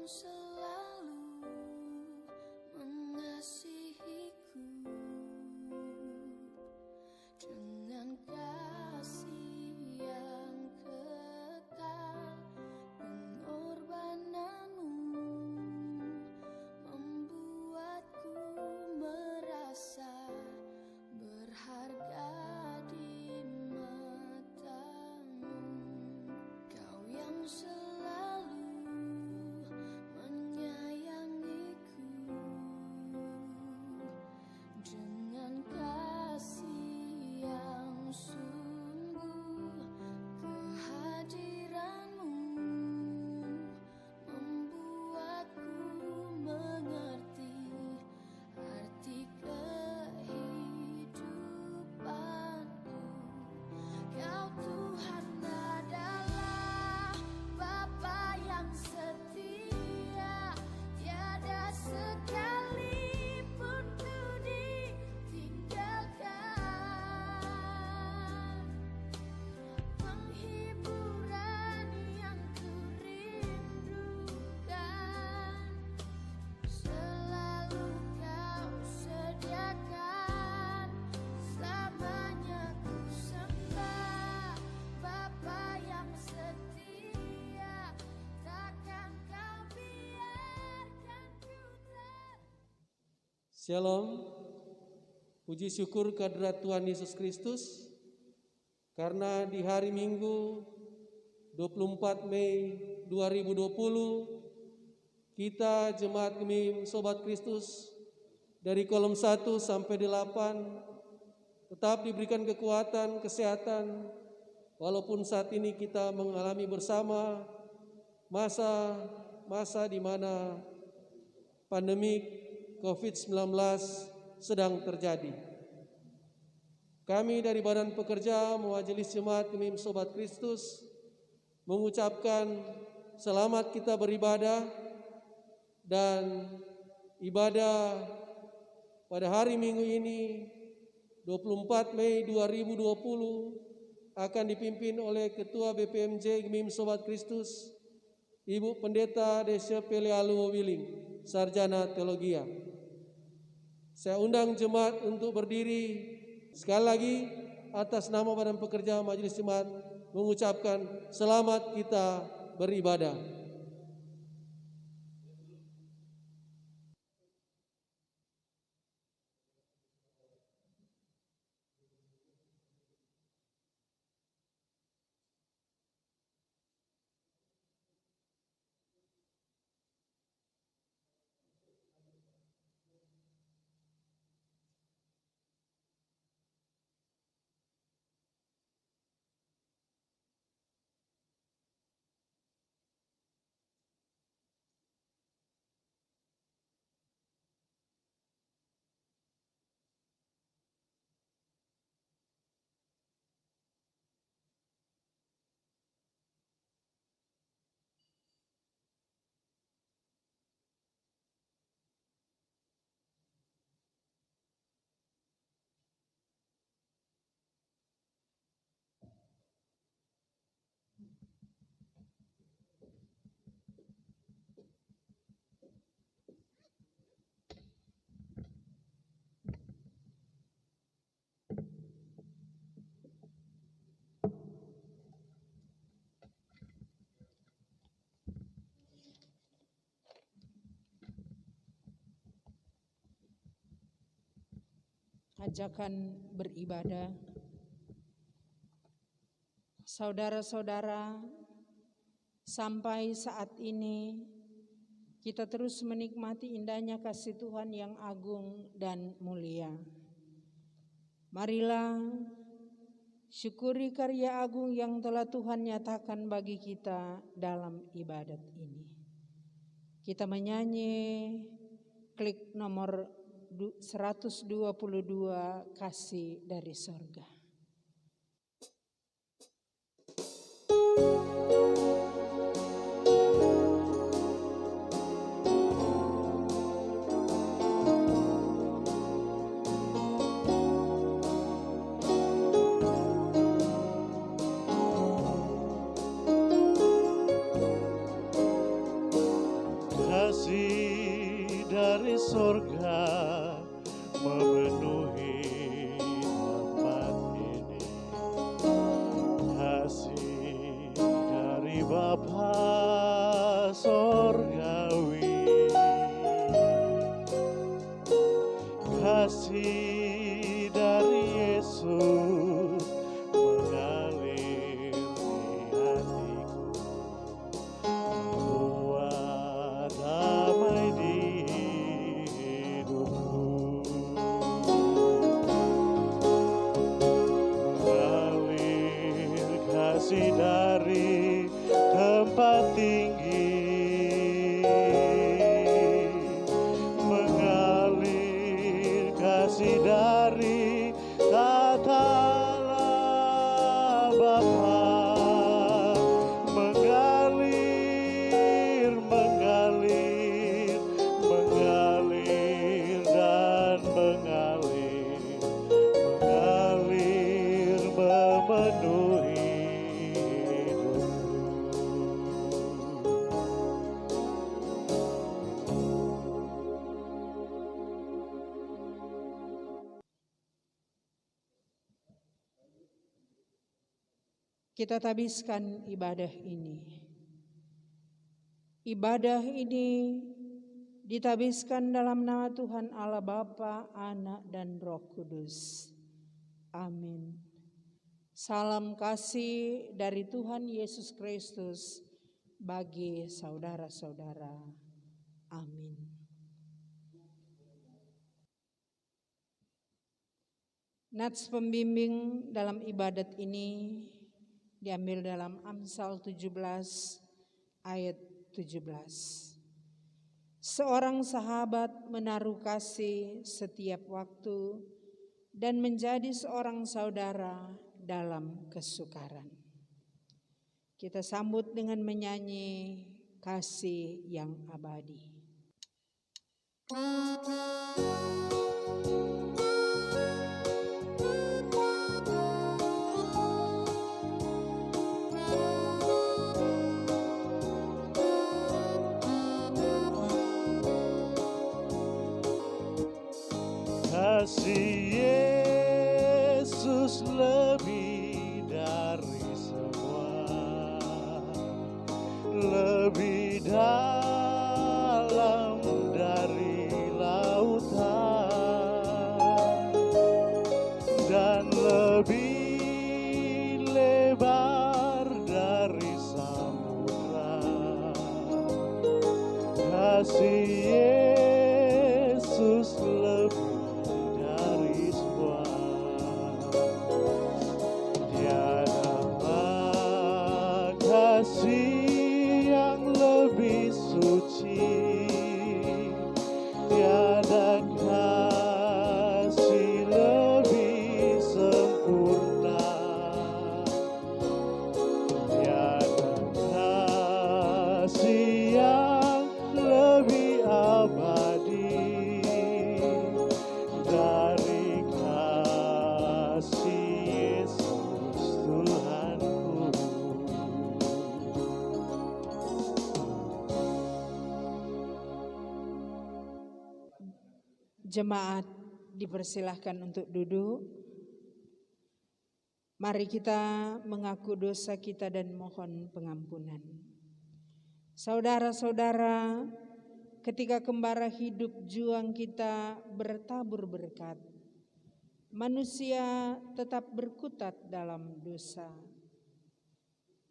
selalu mengasihiku dengan kasih yang kekal. Pengorbananmu membuatku merasa berharga di matamu. Kau yang selalu menyayangiku dengan kasih yang sungguh. Kehadiranmu membuatku mengerti arti kehidupanku. Kau Tuhan adalah Bapa yang setia, tiada sekalipun ku ditinggalkan. Penghiburan yang ku rindukan selalu kau sediakan. Selamanya ku sembah Bapa yang setia, takkan kau biarkan ku Shalom, puji syukur kehadirat Tuhan Yesus Kristus, karena di hari Minggu 24 Mei 2020 kita Jemaat Gemim Sobat Kristus dari kolom 1 sampai 8 tetap diberikan kekuatan, kesehatan, walaupun saat ini kita mengalami bersama masa di mana pandemi COVID-19 sedang terjadi. Kami dari Badan Pekerja Majelis Jemaat Gemim Sobat Kristus mengucapkan selamat kita beribadah, dan ibadah pada hari Minggu ini 24 Mei 2020 akan dipimpin oleh Ketua BPMJ Gemim Sobat Kristus, Ibu Pendeta Desya Pelealu Wiling, Sarjana Teologia. Saya undang jemaat untuk berdiri. Sekali lagi atas nama Badan Pekerja Majelis Jemaat mengucapkan selamat kita beribadah. Ajakan beribadah. Saudara-saudara, sampai saat ini kita terus menikmati indahnya kasih Tuhan yang agung dan mulia. Marilah syukuri karya agung yang telah Tuhan nyatakan bagi kita dalam ibadat ini. Kita menyanyi klik nomor 122, Kasih dari Sorga. dari sorga memenuhi tempat ini. Kasih dari Bapa sorgawi, kasih dari Yesus mengalir di hatiku, membuat damai di hidupku. Mengalir kasih dari tempat tinggi, mengalir kasih dari tatala Bapa, mengalir, mengalir, mengalir dan mengalir, mengalir memenuhi hidupku. Kita tabiskan ibadah ini. Ibadah ini ditabiskan dalam nama Tuhan Allah Bapa, Anak, dan Roh Kudus. Amin. Salam kasih dari Tuhan Yesus Kristus bagi saudara-saudara. Amin. Nats pembimbing dalam ibadat ini diambil dalam Amsal 17 ayat 17. Seorang sahabat menaruh kasih setiap waktu dan menjadi seorang saudara dalam kesukaran. Kita sambut dengan menyanyi kasih yang abadi. Kasih Yesus lebih dari semua, lebih dalam dari lautan, dan lebih lebar dari samudra. Kasih Yesus lebih dari semua. Tiada kasih yang lebih suci, tiada kasih lebih sempurna, tiada kasih yang lebih abadi dari kasih Yesus Tuhanku. Jemaat dipersilahkan untuk duduk. Mari kita mengaku dosa kita dan mohon pengampunan. Saudara-saudara, ketika kembara hidup juang kita bertabur berkat, manusia tetap berkutat dalam dosa.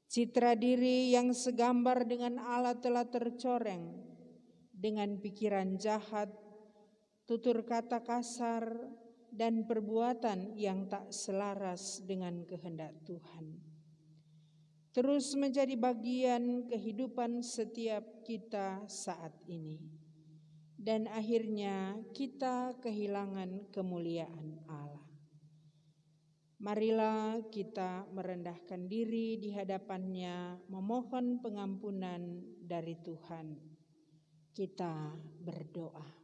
Citra diri yang segambar dengan Allah telah tercoreng dengan pikiran jahat, tutur kata kasar, dan perbuatan yang tak selaras dengan kehendak Tuhan. Terus menjadi bagian kehidupan setiap kita saat ini. Dan akhirnya kita kehilangan kemuliaan Allah. Marilah kita merendahkan diri di hadapan-Nya, memohon pengampunan dari Tuhan. Kita berdoa.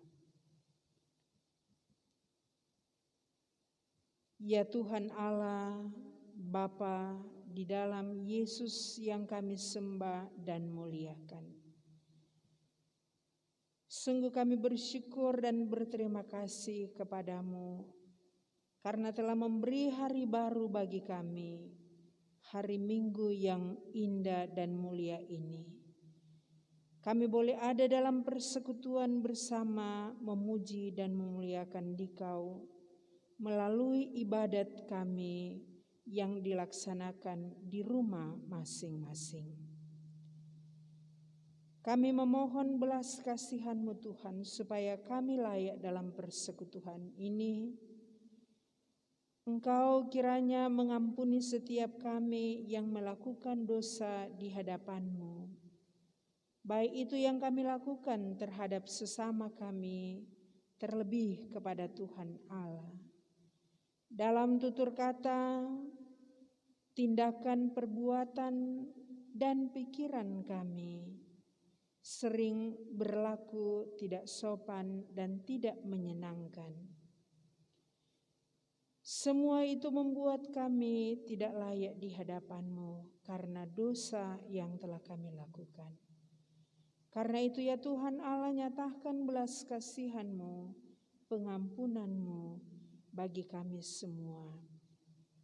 Ya Tuhan Allah, Bapa di dalam Yesus yang kami sembah dan muliakan. Sungguh kami bersyukur dan berterima kasih kepadamu karena telah memberi hari baru bagi kami, hari Minggu yang indah dan mulia ini. Kami boleh ada dalam persekutuan bersama memuji dan memuliakan Dikau melalui ibadat kami yang dilaksanakan di rumah masing-masing. Kami memohon belas kasihan-Mu Tuhan supaya kami layak dalam persekutuan ini. Engkau kiranya mengampuni setiap kami yang melakukan dosa di hadapan-Mu, baik itu yang kami lakukan terhadap sesama kami, terlebih kepada Tuhan Allah. Dalam tutur kata, tindakan, perbuatan, dan pikiran kami sering berlaku tidak sopan dan tidak menyenangkan. Semua itu membuat kami tidak layak di hadapan-Mu karena dosa yang telah kami lakukan. Karena itu ya Tuhan Allah, nyatakan belas kasihan-Mu, pengampunan-Mu bagi kami semua.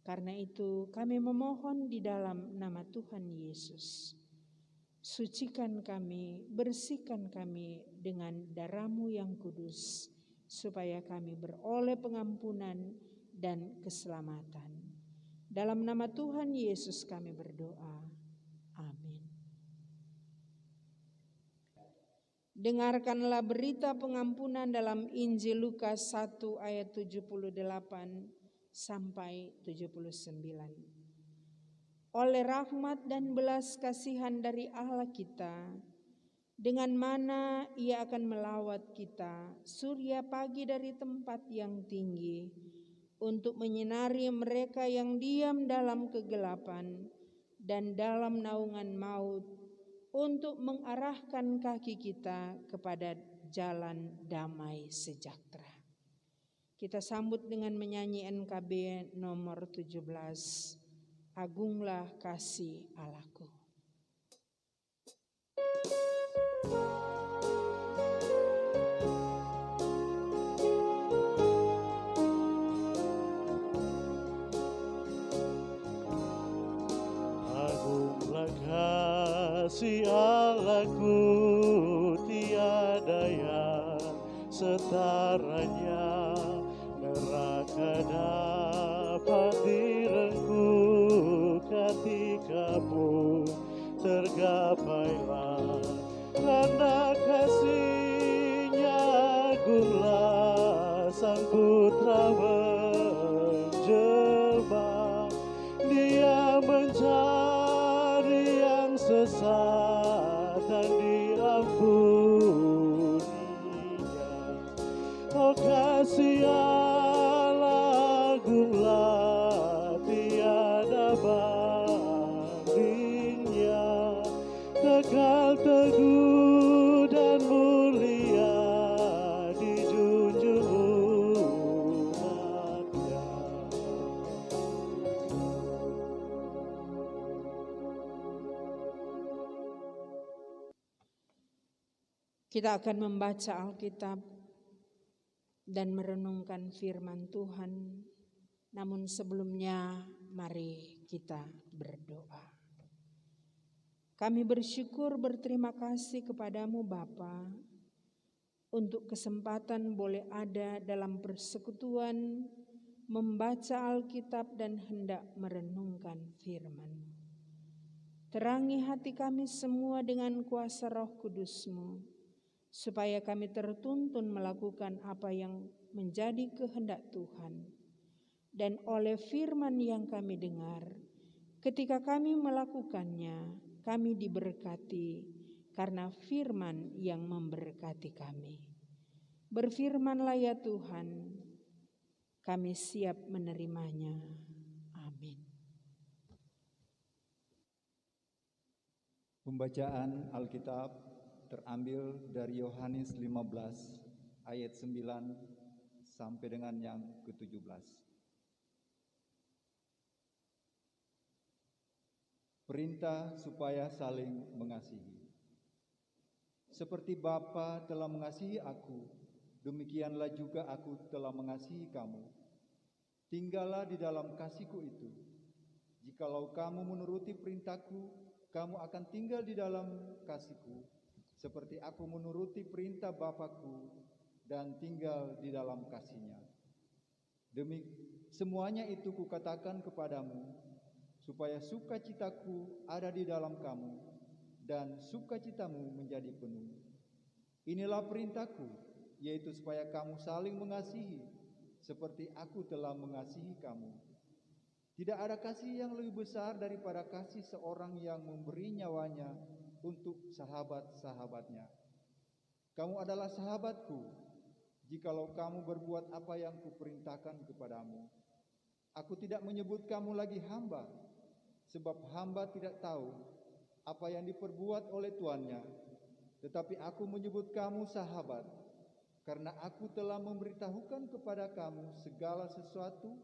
Karena itu kami memohon di dalam nama Tuhan Yesus. Sucikan kami, bersihkan kami dengan darah-Mu yang kudus, supaya kami beroleh pengampunan dan keselamatan. Dalam nama Tuhan Yesus kami berdoa. Amin. Dengarkanlah berita pengampunan dalam Injil Lukas 1 ayat 78 sampai 79. Oleh rahmat dan belas kasihan dari Allah kita, dengan mana Ia akan melawat kita, surya pagi dari tempat yang tinggi, untuk menyinari mereka yang diam dalam kegelapan dan dalam naungan maut, untuk mengarahkan kaki kita kepada jalan damai sejahtera. Kita sambut dengan menyanyi NKB nomor 17. Agunglah kasih Allahku. Agunglah kasih Allahku, tiada yang setaranya, neraka dapat direngkuh ketika pun tergapailah. Karena kasih-Nya agunglah Sang Putra menjelma, Dia mencari yang sesat dan diampuninya. Oh kasih Allah agunglah, tiada bandingnya, kekal teguh dan mulia dijunjung umatnya. Kita akan membaca Alkitab dan merenungkan firman Tuhan. Namun sebelumnya mari kita berdoa. Kami bersyukur berterima kasih kepadamu Bapa untuk kesempatan boleh ada dalam persekutuan membaca Alkitab dan hendak merenungkan firman. Terangi hati kami semua dengan kuasa Roh Kudus-Mu, supaya kami tertuntun melakukan apa yang menjadi kehendak Tuhan. Dan oleh firman yang kami dengar, ketika kami melakukannya, kami diberkati karena firman yang memberkati kami. Berfirmanlah ya Tuhan, kami siap menerimanya. Amin. Pembacaan Alkitab terambil dari Yohanes 15 ayat 9 sampai dengan yang ke-17. Perintah supaya saling mengasihi. Seperti Bapa telah mengasihi aku, demikianlah juga aku telah mengasihi kamu. Tinggallah di dalam kasihku itu. Jikalau kamu menuruti perintahku, kamu akan tinggal di dalam kasihku, seperti aku menuruti perintah Bapakku dan tinggal di dalam kasihnya. Demi semuanya itu kukatakan kepadamu, supaya sukacitaku ada di dalam kamu, dan sukacitamu menjadi penuh. Inilah perintahku, yaitu supaya kamu saling mengasihi, seperti aku telah mengasihi kamu. Tidak ada kasih yang lebih besar daripada kasih seorang yang memberi nyawanya untuk sahabat-sahabatnya. Kamu adalah sahabatku, jikalau kamu berbuat apa yang kuperintahkan kepadamu. Aku tidak menyebut kamu lagi hamba, sebab hamba tidak tahu apa yang diperbuat oleh tuannya, tetapi aku menyebut kamu sahabat, karena aku telah memberitahukan kepada kamu segala sesuatu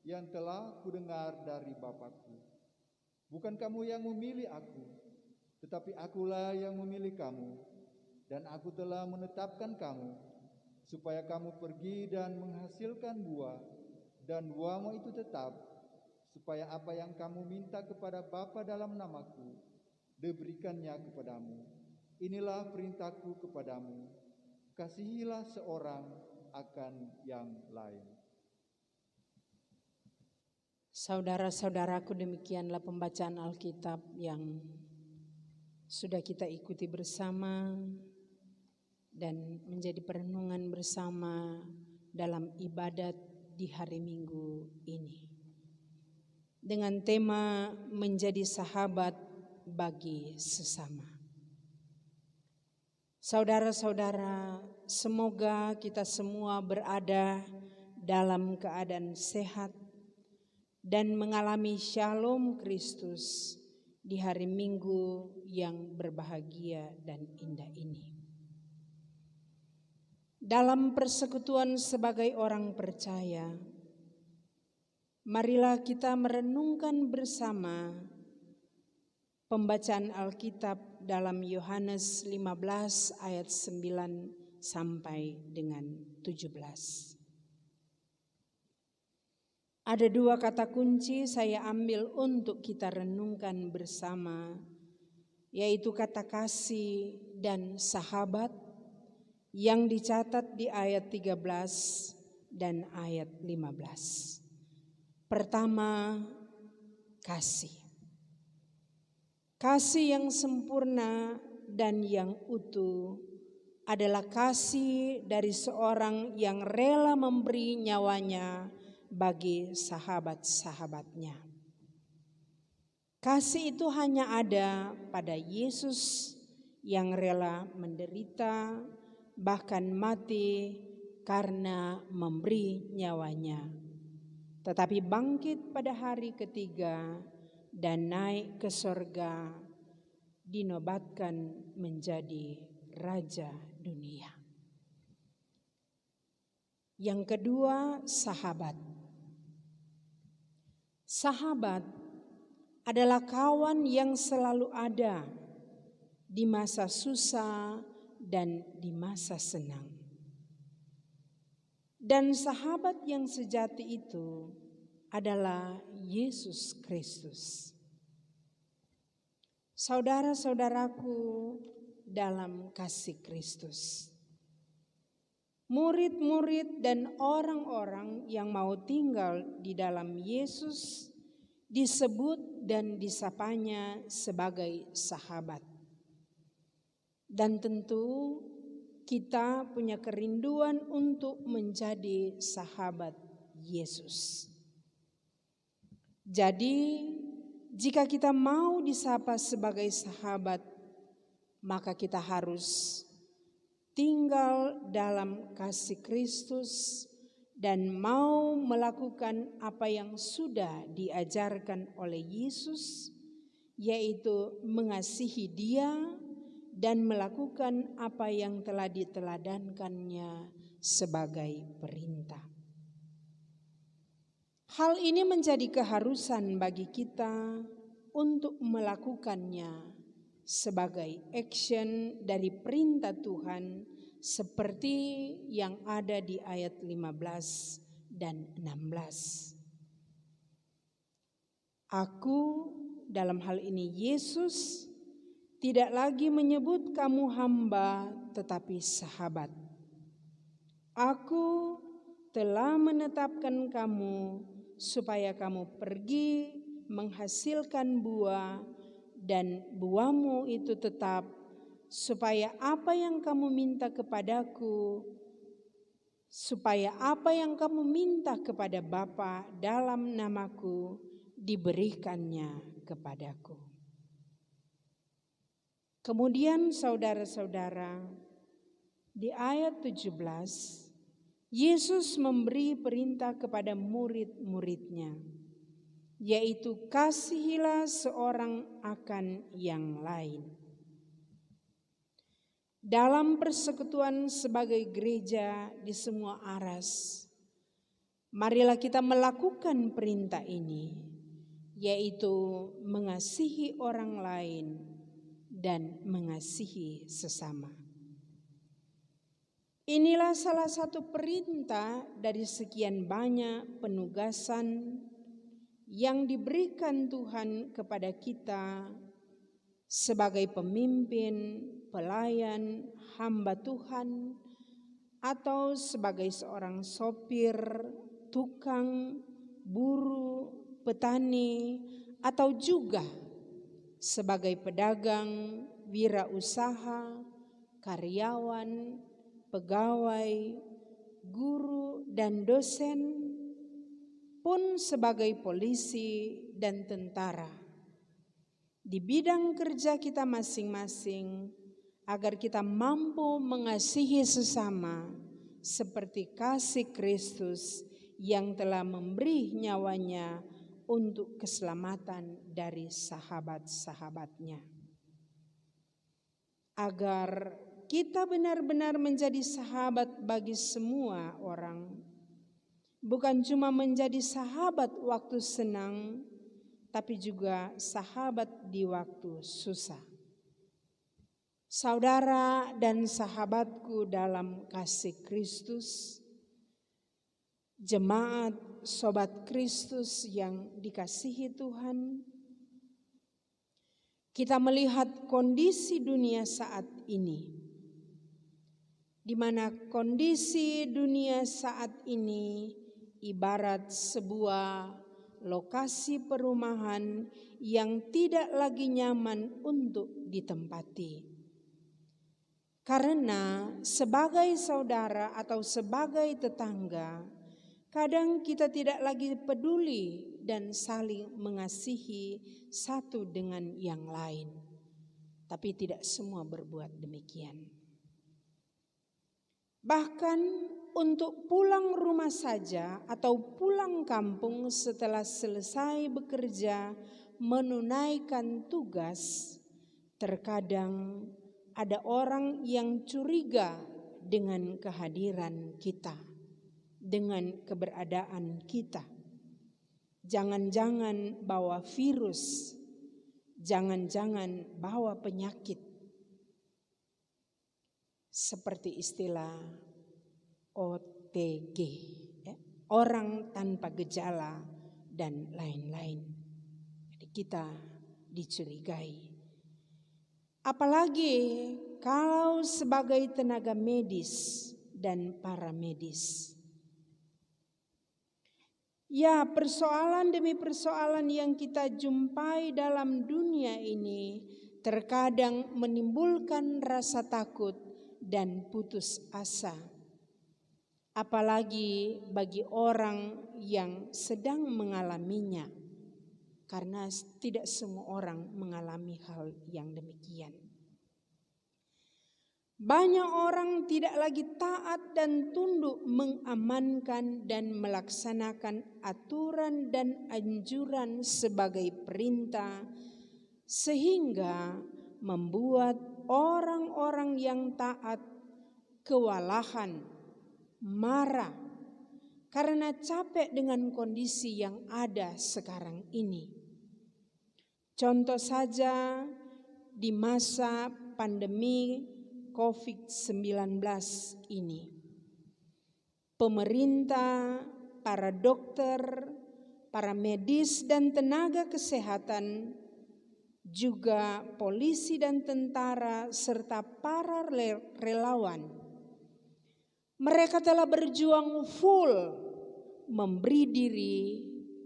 yang telah kudengar dari Bapakku. Bukan kamu yang memilih aku, tetapi akulah yang memilih kamu, dan aku telah menetapkan kamu, supaya kamu pergi dan menghasilkan buah, dan buahmu itu tetap, supaya apa yang kamu minta kepada Bapa dalam namaku, diberikannya kepadamu. Inilah perintahku kepadamu, kasihilah seorang akan yang lain. Saudara-saudaraku, demikianlah pembacaan Alkitab yang sudah kita ikuti bersama dan menjadi perenungan bersama dalam ibadat di hari Minggu ini. Dengan tema menjadi sahabat bagi sesama. Saudara-saudara, semoga kita semua berada dalam keadaan sehat dan mengalami shalom Kristus di hari Minggu yang berbahagia dan indah ini. Dalam persekutuan sebagai orang percaya, marilah kita merenungkan bersama pembacaan Alkitab dalam Yohanes 15 ayat 9 sampai dengan 17. Ada dua kata kunci saya ambil untuk kita renungkan bersama, yaitu kata kasih dan sahabat yang dicatat di ayat 13 dan ayat 15. Pertama, kasih. Kasih yang sempurna dan yang utuh adalah kasih dari seorang yang rela memberi nyawanya bagi sahabat-sahabatnya. Kasih itu hanya ada pada Yesus yang rela menderita, bahkan mati karena memberi nyawanya, tetapi bangkit pada hari ketiga dan naik ke sorga, dinobatkan menjadi Raja dunia. Yang kedua, sahabat. Sahabat adalah kawan yang selalu ada di masa susah dan di masa senang. Dan sahabat yang sejati itu adalah Yesus Kristus. Saudara-saudaraku dalam kasih Kristus, murid-murid dan orang-orang yang mau tinggal di dalam Yesus disebut dan disapanya sebagai sahabat. Dan tentu kita punya kerinduan untuk menjadi sahabat Yesus. Jadi, jika kita mau disapa sebagai sahabat, maka kita harus tinggal dalam kasih Kristus dan mau melakukan apa yang sudah diajarkan oleh Yesus, yaitu mengasihi Dia dan melakukan apa yang telah diteladankannya sebagai perintah. Hal ini menjadi keharusan bagi kita untuk melakukannya sebagai action dari perintah Tuhan seperti yang ada di ayat 15 dan 16. Aku, dalam hal ini Yesus, tidak lagi menyebut kamu hamba tetapi sahabat. Aku telah menetapkan kamu supaya kamu pergi menghasilkan buah dan buahmu itu tetap, supaya apa yang kamu minta kepada Bapa dalam namaku diberikannya kepadaku. Kemudian saudara-saudara, di ayat 17, Yesus memberi perintah kepada murid-muridnya, yaitu kasihilah seorang akan yang lain. Dalam persekutuan sebagai gereja di semua aras, marilah kita melakukan perintah ini, yaitu mengasihi orang lain dan mengasihi sesama. Inilah salah satu perintah dari sekian banyak penugasan yang diberikan Tuhan kepada kita sebagai pemimpin, pelayan, hamba Tuhan, atau sebagai seorang sopir, tukang, buruh, petani, atau juga sebagai pedagang, wirausaha, karyawan, pegawai, guru, dan dosen, pun sebagai polisi dan tentara. Di bidang kerja kita masing-masing, agar kita mampu mengasihi sesama seperti kasih Kristus yang telah memberi nyawanya untuk keselamatan dari sahabat-sahabatnya. Agar kita benar-benar menjadi sahabat bagi semua orang, bukan cuma menjadi sahabat waktu senang, tapi juga sahabat di waktu susah. Saudara dan sahabatku dalam kasih Kristus, jemaat sobat Kristus yang dikasihi Tuhan, kita melihat kondisi dunia saat ini, di mana kondisi dunia saat ini ibarat sebuah lokasi perumahan yang tidak lagi nyaman untuk ditempati. Karena sebagai saudara atau sebagai tetangga, kadang kita tidak lagi peduli dan saling mengasihi satu dengan yang lain. Tapi tidak semua berbuat demikian. Bahkan untuk pulang rumah saja atau pulang kampung setelah selesai bekerja menunaikan tugas, terkadang ada orang yang curiga dengan kehadiran kita, dengan keberadaan kita. Jangan-jangan bawa virus, jangan-jangan bawa penyakit. Seperti istilah OTG, ya, orang tanpa gejala dan lain-lain. Jadi kita dicurigai. Apalagi kalau sebagai tenaga medis dan paramedis. Ya, persoalan demi persoalan yang kita jumpai dalam dunia ini terkadang menimbulkan rasa takut dan putus asa. Apalagi bagi orang yang sedang mengalaminya. Karena tidak semua orang mengalami hal yang demikian. Banyak orang tidak lagi taat dan tunduk mengamankan dan melaksanakan aturan dan anjuran sebagai perintah, sehingga membuat orang-orang yang taat kewalahan, marah, karena capek dengan kondisi yang ada sekarang ini. Contoh saja, di masa pandemi COVID-19 ini. Pemerintah, para dokter, para medis dan tenaga kesehatan, juga polisi dan tentara serta para relawan. Mereka telah berjuang full memberi diri,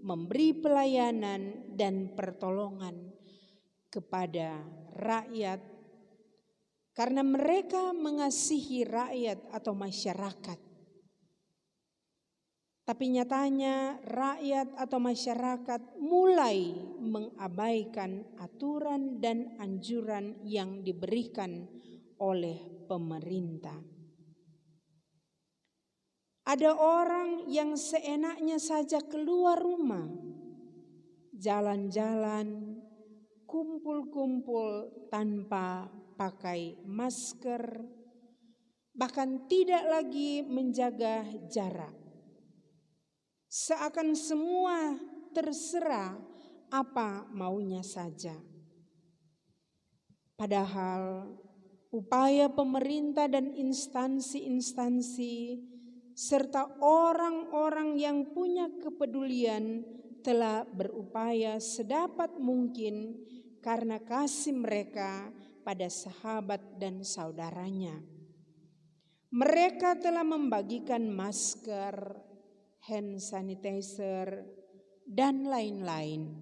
memberi pelayanan dan pertolongan kepada rakyat karena mereka mengasihi rakyat atau masyarakat. Tapi nyatanya rakyat atau masyarakat mulai mengabaikan aturan dan anjuran yang diberikan oleh pemerintah. Ada orang yang seenaknya saja keluar rumah, jalan-jalan, kumpul-kumpul tanpa pakai masker, bahkan tidak lagi menjaga jarak. Seakan semua terserah apa maunya saja. Padahal upaya pemerintah dan instansi-instansi serta orang-orang yang punya kepedulian telah berupaya sedapat mungkin karena kasih mereka pada sahabat dan saudaranya. Mereka telah membagikan masker, hand sanitizer, dan lain-lain.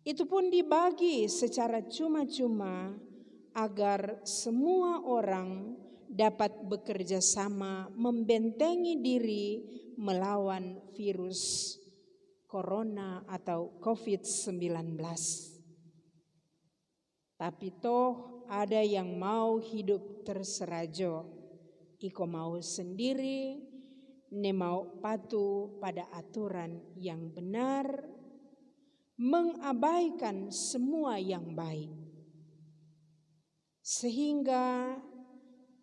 Itu pun dibagi secara cuma-cuma agar semua orang dapat bekerja sama membentengi diri melawan virus corona atau COVID-19. Tapi toh ada yang mau hidup terserajo, iko mau sendiri, ne mau patuh pada aturan yang benar, mengabaikan semua yang baik. Sehingga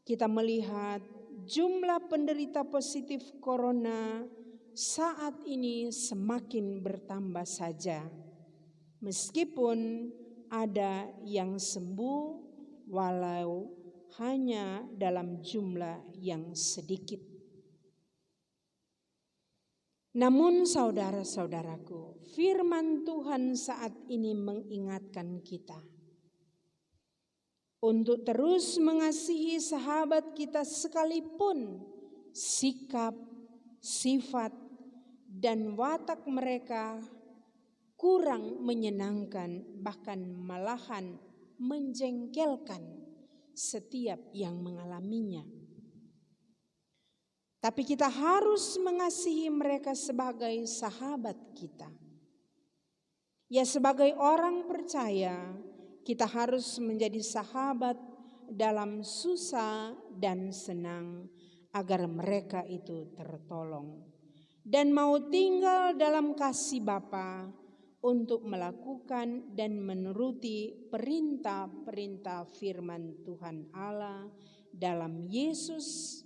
kita melihat jumlah penderita positif corona saat ini semakin bertambah saja. Meskipun ada yang sembuh walau hanya dalam jumlah yang sedikit. Namun saudara-saudaraku, firman Tuhan saat ini mengingatkan kita untuk terus mengasihi sahabat kita sekalipun sikap, sifat, dan watak mereka kurang menyenangkan, bahkan malahan menjengkelkan setiap yang mengalaminya. Tapi kita harus mengasihi mereka sebagai sahabat kita. Ya, sebagai orang percaya, kita harus menjadi sahabat dalam susah dan senang agar mereka itu tertolong dan mau tinggal dalam kasih Bapa untuk melakukan dan menuruti perintah-perintah firman Tuhan Allah dalam Yesus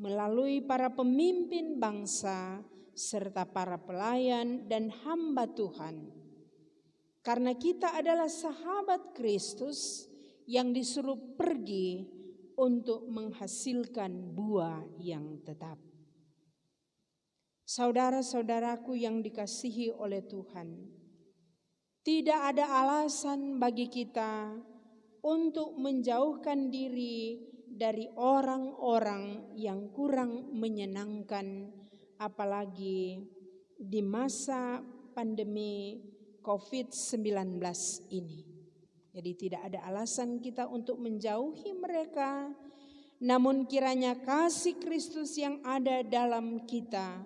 melalui para pemimpin bangsa serta para pelayan dan hamba Tuhan. Karena kita adalah sahabat Kristus yang disuruh pergi untuk menghasilkan buah yang tetap. Saudara-saudaraku yang dikasihi oleh Tuhan, tidak ada alasan bagi kita untuk menjauhkan diri dari orang-orang yang kurang menyenangkan, apalagi di masa pandemi COVID-19 ini. Jadi tidak ada alasan kita untuk menjauhi mereka, namun kiranya kasih Kristus yang ada dalam kita,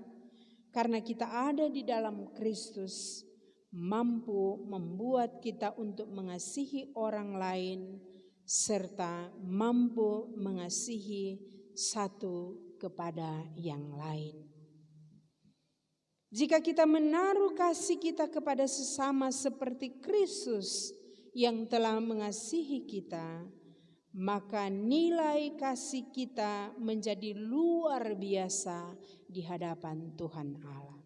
karena kita ada di dalam Kristus, mampu membuat kita untuk mengasihi orang lain, serta mampu mengasihi satu kepada yang lain. Jika kita menaruh kasih kita kepada sesama seperti Kristus yang telah mengasihi kita, maka nilai kasih kita menjadi luar biasa di hadapan Tuhan Allah.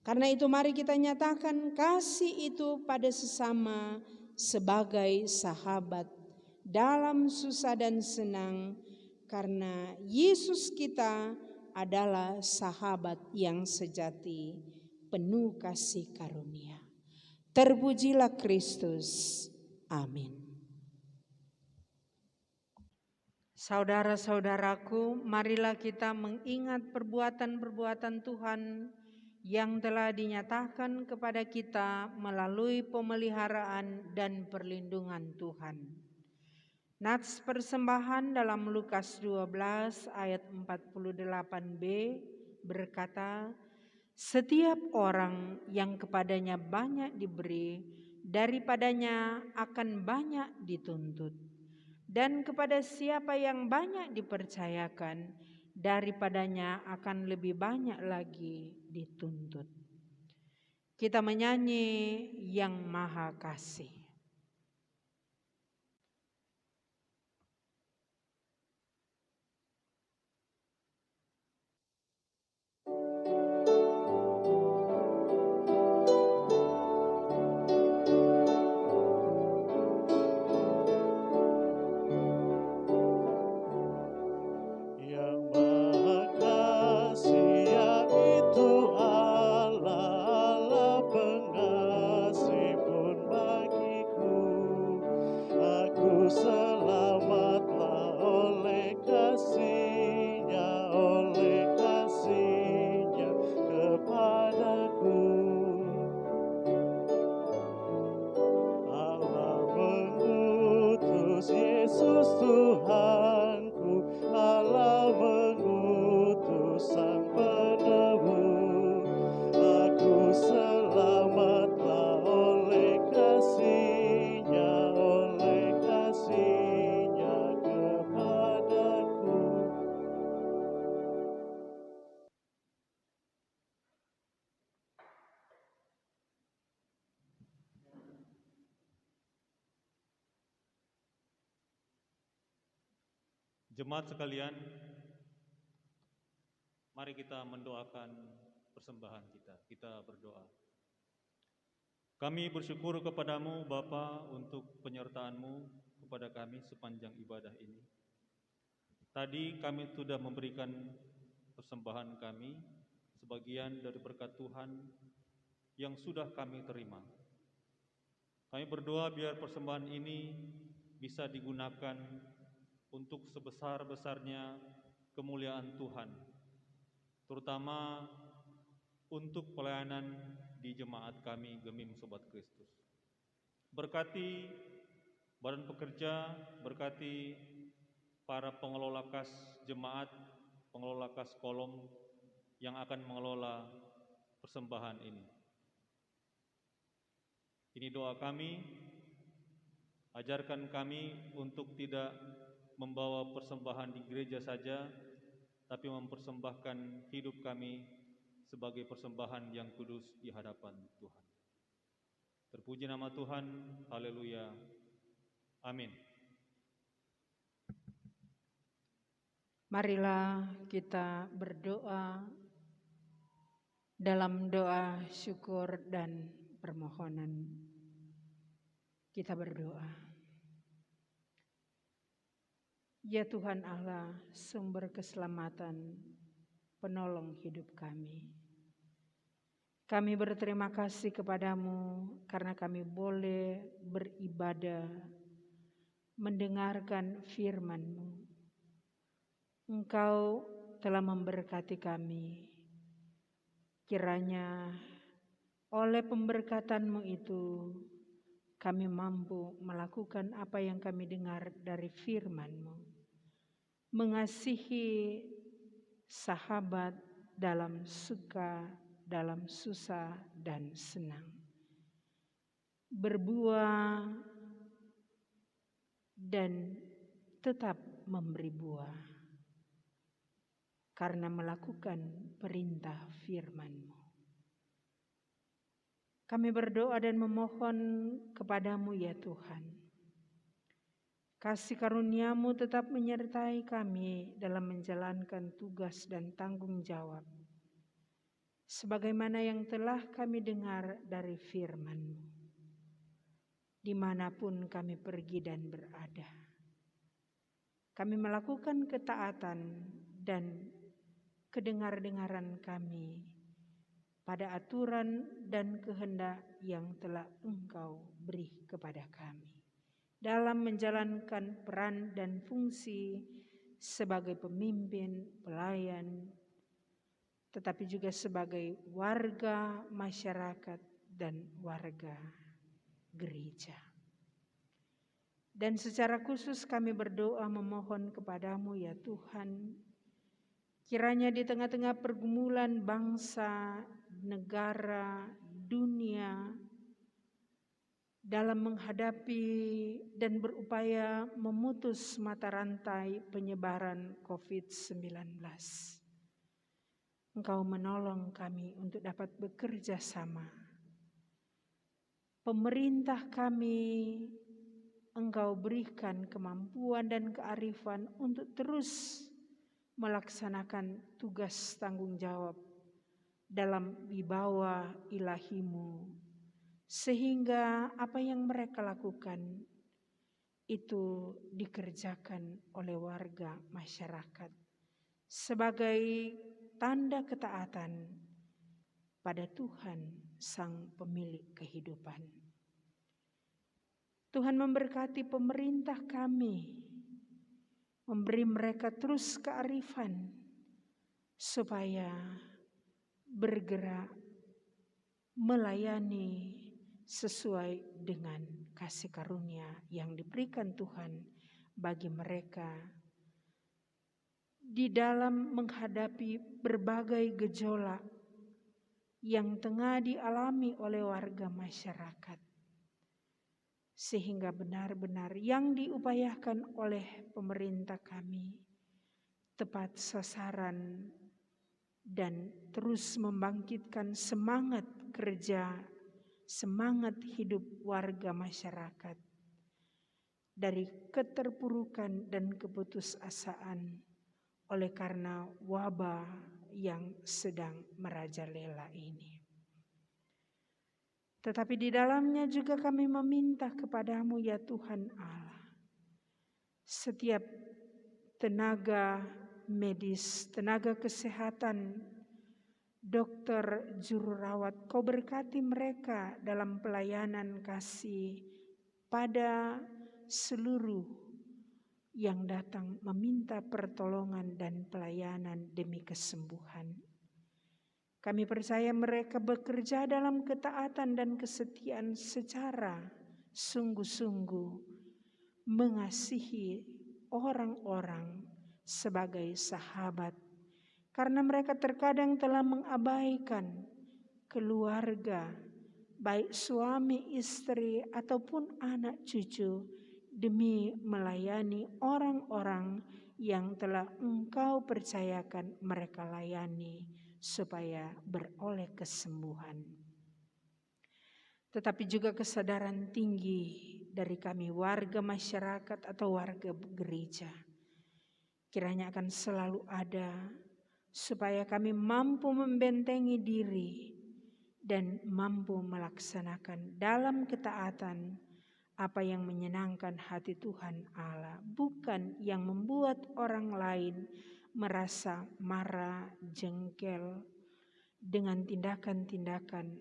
Karena itu mari kita nyatakan kasih itu pada sesama sebagai sahabat dalam susah dan senang, karena Yesus kita adalah sahabat yang sejati, penuh kasih karunia. Terpujilah Kristus. Amin. Saudara-saudaraku, marilah kita mengingat perbuatan-perbuatan Tuhan yang telah dinyatakan kepada kita melalui pemeliharaan dan perlindungan Tuhan. Nats persembahan dalam Lukas 12 ayat 48b berkata, "Setiap orang yang kepadanya banyak diberi, daripadanya akan banyak dituntut. Dan kepada siapa yang banyak dipercayakan, daripadanya akan lebih banyak lagi dituntut." Kita menyanyi Yang Maha Kasih. Yang Maha Kasih, yaitu Allah, Allah pengasih pun bagiku. Aku selamatlah oleh kasih-Nya kepadaku. Allah mengutus Yesus Tuhanku, Allah mengutus Sang Penebus. Aku selamatlah oleh kasih-Nya kepadaku. Jemaat sekalian, mari kita mendoakan persembahan kita. Kita berdoa. Kami bersyukur kepadamu Bapa untuk penyertaan-Mu kepada kami sepanjang ibadah ini. Tadi kami sudah memberikan persembahan kami, sebagian dari berkat Tuhan yang sudah kami terima. Kami berdoa biar persembahan ini bisa digunakan untuk sebesar-besarnya kemuliaan Tuhan, terutama untuk pelayanan di jemaat kami Gemim Sobat Kristus. Berkati badan pekerja, berkati para pengelola kas jemaat, pengelola kas kolom yang akan mengelola persembahan ini. Ini doa kami, ajarkan kami untuk tidak membawa persembahan di gereja saja, tapi mempersembahkan hidup kami sebagai persembahan yang kudus di hadapan Tuhan. Terpuji nama Tuhan, haleluya, amin. Marilah kita berdoa dalam doa syukur dan permohonan. Kita berdoa. Ya Tuhan Allah, sumber keselamatan, penolong hidup kami. Kami berterima kasih kepadamu karena kami boleh beribadah, mendengarkan firman-Mu. Engkau telah memberkati kami. Kiranya oleh pemberkatan-Mu itu, kami mampu melakukan apa yang kami dengar dari firman-Mu. Mengasihi sahabat dalam suka, dalam susah dan senang. Berbuah dan tetap memberi buah karena melakukan perintah firman-Mu. Kami berdoa dan memohon kepadamu ya Tuhan. Kasih karunia-Mu tetap menyertai kami dalam menjalankan tugas dan tanggung jawab. Sebagaimana yang telah kami dengar dari firman-Mu. dimanapun kami pergi dan berada. Kami melakukan ketaatan dan kedengar-dengaran kami pada aturan dan kehendak yang telah Engkau beri kepada kami dalam menjalankan peran dan fungsi sebagai pemimpin, pelayan, tetapi juga sebagai warga masyarakat dan warga gereja. Dan secara khusus kami berdoa memohon kepadamu ya Tuhan, kiranya di tengah-tengah pergumulan bangsa, negara, dunia, dalam menghadapi dan berupaya memutus mata rantai penyebaran COVID-19. Engkau menolong kami untuk dapat bekerja sama. Pemerintah kami, Engkau berikan kemampuan dan kearifan untuk terus melaksanakan tugas tanggung jawab dalam wibawa ilahi-Mu, sehingga apa yang mereka lakukan itu dikerjakan oleh warga masyarakat sebagai tanda ketaatan pada Tuhan Sang Pemilik kehidupan. Tuhan memberkati pemerintah kami, memberi mereka terus kearifan supaya bergerak melayani sesuai dengan kasih karunia yang diberikan Tuhan bagi mereka di dalam menghadapi berbagai gejolak yang tengah dialami oleh warga masyarakat. Sehingga benar-benar yang diupayakan oleh pemerintah kami tepat sasaran dan terus membangkitkan semangat kerja, semangat hidup warga masyarakat dari keterpurukan dan keputusasaan oleh karena wabah yang sedang merajalela ini. Tetapi di dalamnya juga kami meminta kepadamu ya Tuhan Allah, setiap tenaga medis, tenaga kesehatan, dokter, juru rawat, Kau berkati mereka dalam pelayanan kasih pada seluruh yang datang meminta pertolongan dan pelayanan demi kesembuhan. Kami percaya mereka bekerja dalam ketaatan dan kesetiaan secara sungguh-sungguh mengasihi orang-orang sebagai sahabat, karena mereka terkadang telah mengabaikan keluarga, baik suami, istri, ataupun anak cucu, demi melayani orang-orang yang telah Engkau percayakan mereka layani supaya beroleh kesembuhan. Tetapi juga kesadaran tinggi dari kami warga masyarakat atau warga gereja kiranya akan selalu ada, supaya kami mampu membentengi diri dan mampu melaksanakan dalam ketaatan apa yang menyenangkan hati Tuhan Allah, bukan yang membuat orang lain merasa marah, jengkel dengan tindakan-tindakan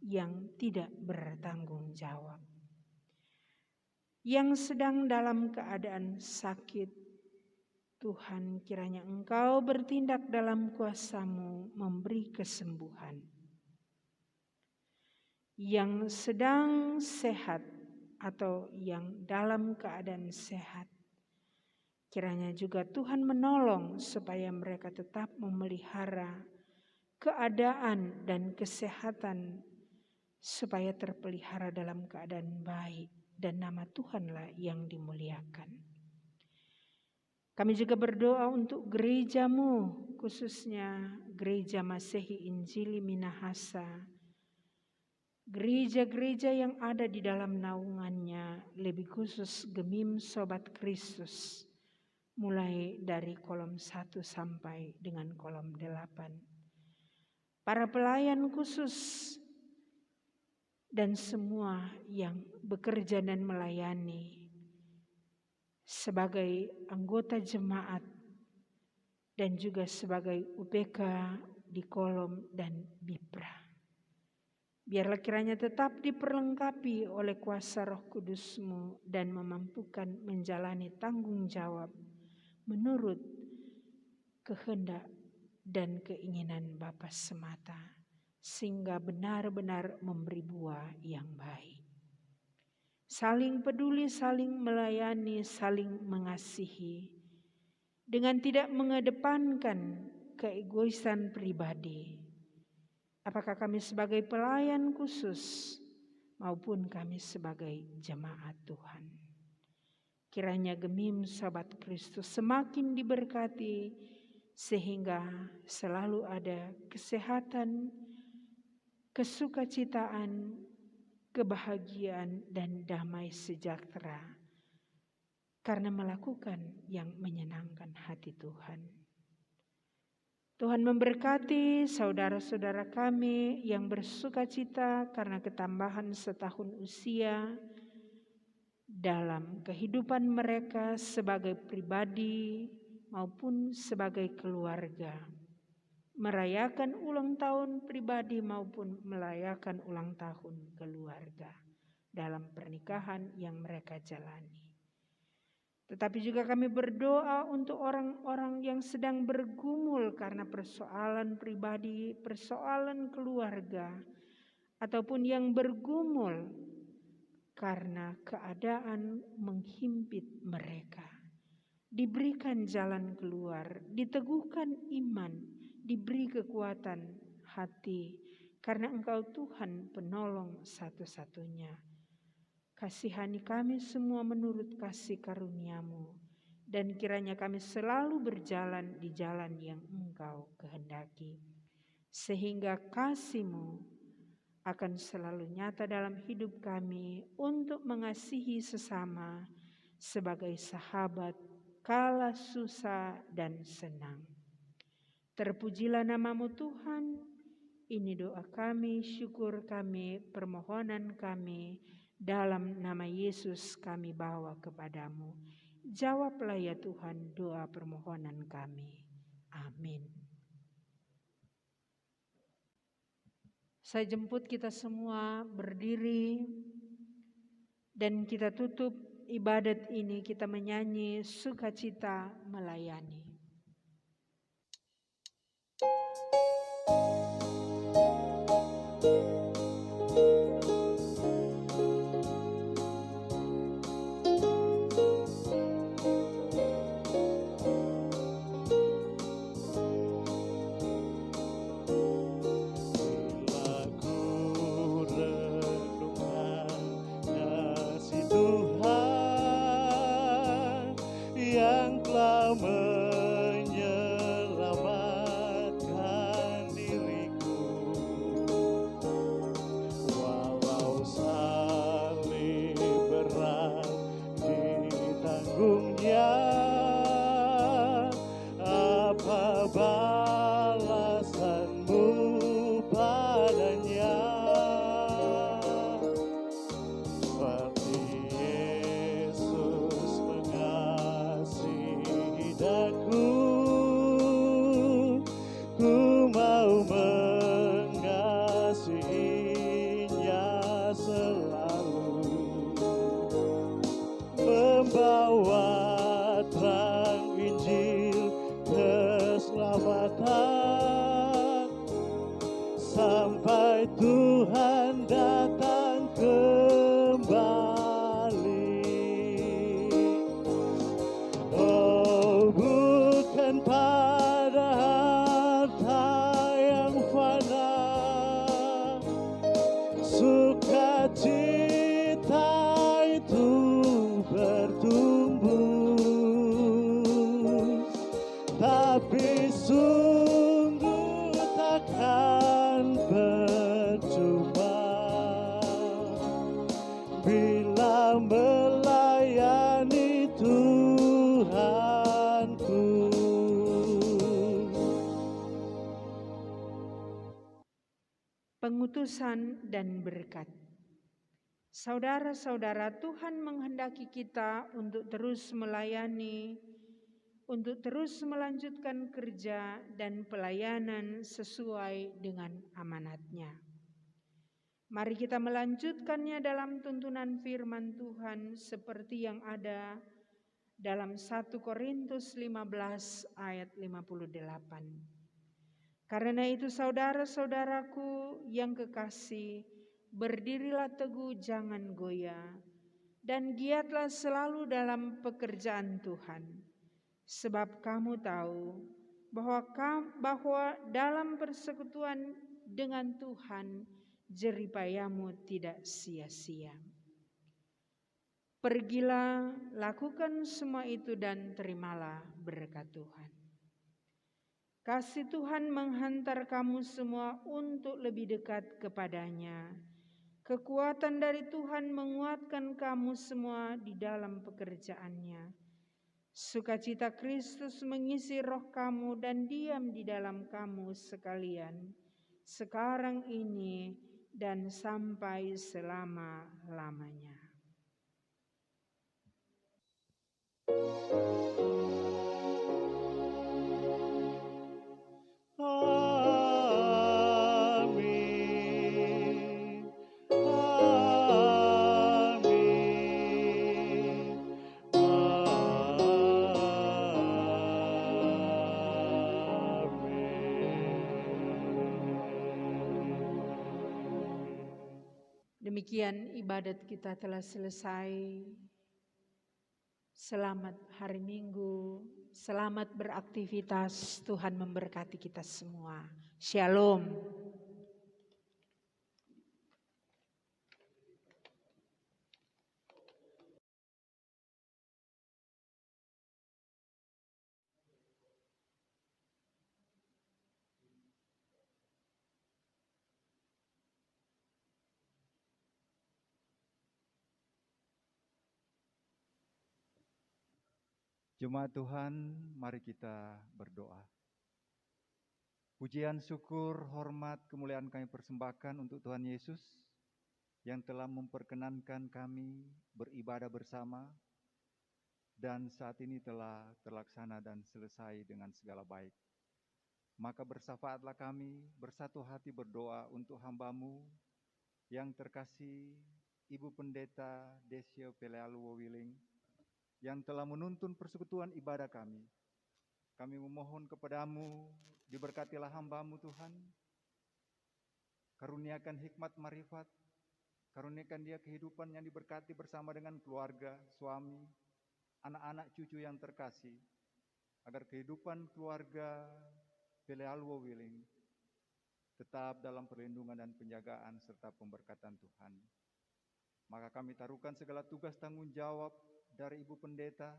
yang tidak bertanggung jawab. Yang sedang dalam keadaan sakit, Tuhan kiranya Engkau bertindak dalam kuasa-Mu memberi kesembuhan. Yang sedang sehat atau yang dalam keadaan sehat, kiranya juga Tuhan menolong supaya mereka tetap memelihara keadaan dan kesehatan supaya terpelihara dalam keadaan baik dan nama Tuhanlah yang dimuliakan. Kami juga berdoa untuk gereja-Mu, khususnya Gereja Masehi Injili Minahasa, gereja-gereja yang ada di dalam naungannya, lebih khusus Gemim Sobat Kristus, mulai dari kolom 1 sampai dengan kolom 8. Para pelayan khusus dan semua yang bekerja dan melayani sebagai anggota jemaat dan juga sebagai UPK di Kolom dan Bipra. Biarlah kiranya tetap diperlengkapi oleh kuasa Roh Kudus-Mu dan memampukan menjalani tanggung jawab menurut kehendak dan keinginan Bapa semata, sehingga benar-benar memberi buah yang baik. Saling peduli, saling melayani, saling mengasihi, dengan tidak mengedepankan keegoisan pribadi. Apakah kami sebagai pelayan khusus maupun kami sebagai jemaat Tuhan. Kiranya gemim sahabat Kristus semakin diberkati sehingga selalu ada kesehatan, kesukacitaan, kebahagiaan dan damai sejahtera karena melakukan yang menyenangkan hati Tuhan. Tuhan memberkati saudara-saudara kami yang bersukacita karena ketambahan setahun usia dalam kehidupan mereka sebagai pribadi maupun sebagai keluarga. Merayakan ulang tahun pribadi maupun merayakan ulang tahun keluarga dalam pernikahan yang mereka jalani. Tetapi juga kami berdoa untuk orang-orang yang sedang bergumul karena persoalan pribadi, persoalan keluarga, ataupun yang bergumul karena keadaan menghimpit mereka. Diberikan jalan keluar, diteguhkan iman, diberi kekuatan hati, karena Engkau Tuhan penolong satu-satunya. Kasihani kami semua menurut kasih karunia-Mu, dan kiranya kami selalu berjalan di jalan yang Engkau kehendaki, sehingga kasih-Mu akan selalu nyata dalam hidup kami untuk mengasihi sesama sebagai sahabat kala susah dan senang. Terpujilah nama-Mu Tuhan, ini doa kami, syukur kami, permohonan kami, dalam nama Yesus kami bawa kepadamu. Jawablah ya Tuhan doa permohonan kami. Amin. Saya jemput kita semua berdiri dan kita tutup ibadat ini, kita menyanyi sukacita melayani. Menyelamatkan diriku, walau salib berat ditanggungnya, apa balasanmu padanya? Seperti Yesus mengasihi daku, ku mau mengasihinya selalu, membawa terang Injil keselamatan sampai Tuhan datang kembali. Oh, bukan pada harta yang fana, sukacita itu bertumbuh, tapi sungguh takkan percuma bila melayani Tuhanku. Pengutusan dan berkat. Saudara-saudara, Tuhan menghendaki kita untuk terus melayani, untuk terus melanjutkan kerja dan pelayanan sesuai dengan amanatnya. Mari kita melanjutkannya dalam tuntunan firman Tuhan seperti yang ada dalam 1 Korintus 15 ayat 58. Karena itu saudara-saudaraku yang kekasih, berdirilah teguh, jangan goyah, dan giatlah selalu dalam pekerjaan Tuhan. Sebab kamu tahu bahwa dalam persekutuan dengan Tuhan, jeripayamu tidak sia-sia. Pergilah, lakukan semua itu dan terimalah berkat Tuhan. Kasih Tuhan menghantar kamu semua untuk lebih dekat kepadanya. Kekuatan dari Tuhan menguatkan kamu semua di dalam pekerjaannya. Sukacita Kristus mengisi roh kamu dan diam di dalam kamu sekalian, sekarang ini dan sampai selama-lamanya. Amin. Amin. Demikian ibadat kita telah selesai. Selamat hari Minggu, selamat beraktivitas. Tuhan memberkati kita semua. Shalom. Jemaat Tuhan, mari kita berdoa. Pujian, syukur, hormat, kemuliaan kami persembahkan untuk Tuhan Yesus yang telah memperkenankan kami beribadah bersama dan saat ini telah terlaksana dan selesai dengan segala baik. Maka bersafaatlah kami bersatu hati berdoa untuk hamba-Mu yang terkasih Ibu Pendeta Desio Pelealuo Wiling yang telah menuntun persekutuan ibadah kami. Kami memohon kepadamu, diberkatilah hamba-Mu Tuhan, karuniakan hikmat marifat, karuniakan dia kehidupan yang diberkati bersama dengan keluarga, suami, anak-anak cucu yang terkasih, agar kehidupan keluarga Pelealuo Wiling tetap dalam perlindungan dan penjagaan serta pemberkatan Tuhan. Maka kami taruhkan segala tugas tanggung jawab dari Ibu Pendeta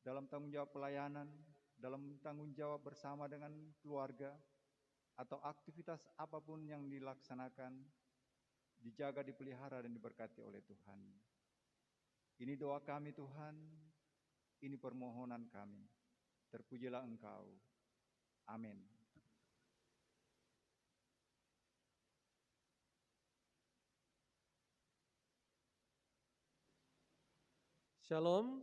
dalam tanggung jawab pelayanan, dalam tanggung jawab bersama dengan keluarga, atau aktivitas apapun yang dilaksanakan, dijaga, dipelihara, dan diberkati oleh Tuhan. Ini doa kami Tuhan, ini permohonan kami. Terpujilah Engkau. Amin. Shalom.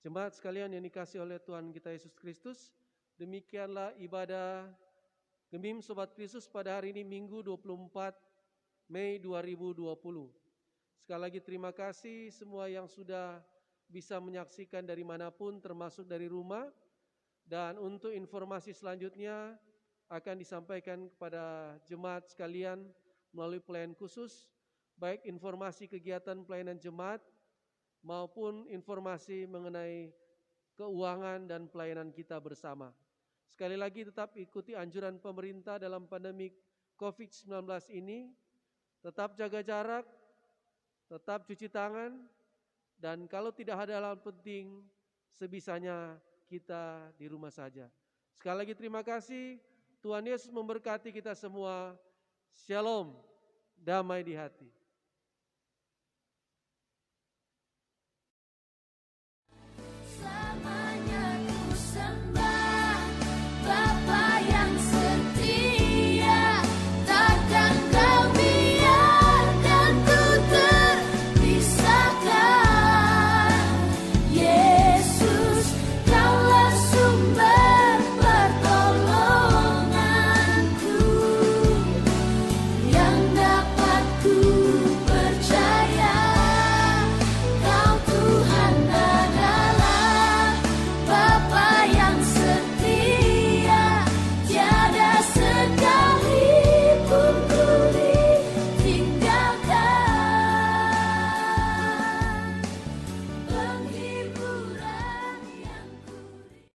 Jemaat sekalian yang dikasihi oleh Tuhan kita Yesus Kristus, demikianlah ibadah Gemim Sobat Kristus pada hari ini Minggu 24 Mei 2020. Sekali lagi terima kasih semua yang sudah bisa menyaksikan dari manapun termasuk dari rumah. Dan untuk informasi selanjutnya akan disampaikan kepada jemaat sekalian melalui pelayanan khusus, baik informasi kegiatan pelayanan jemaat maupun informasi mengenai keuangan dan pelayanan kita bersama. Sekali lagi tetap ikuti anjuran pemerintah dalam pandemi COVID-19 ini, tetap jaga jarak, tetap cuci tangan, dan kalau tidak ada hal penting, sebisanya kita di rumah saja. Sekali lagi terima kasih, Tuhan Yesus memberkati kita semua. Shalom, damai di hati.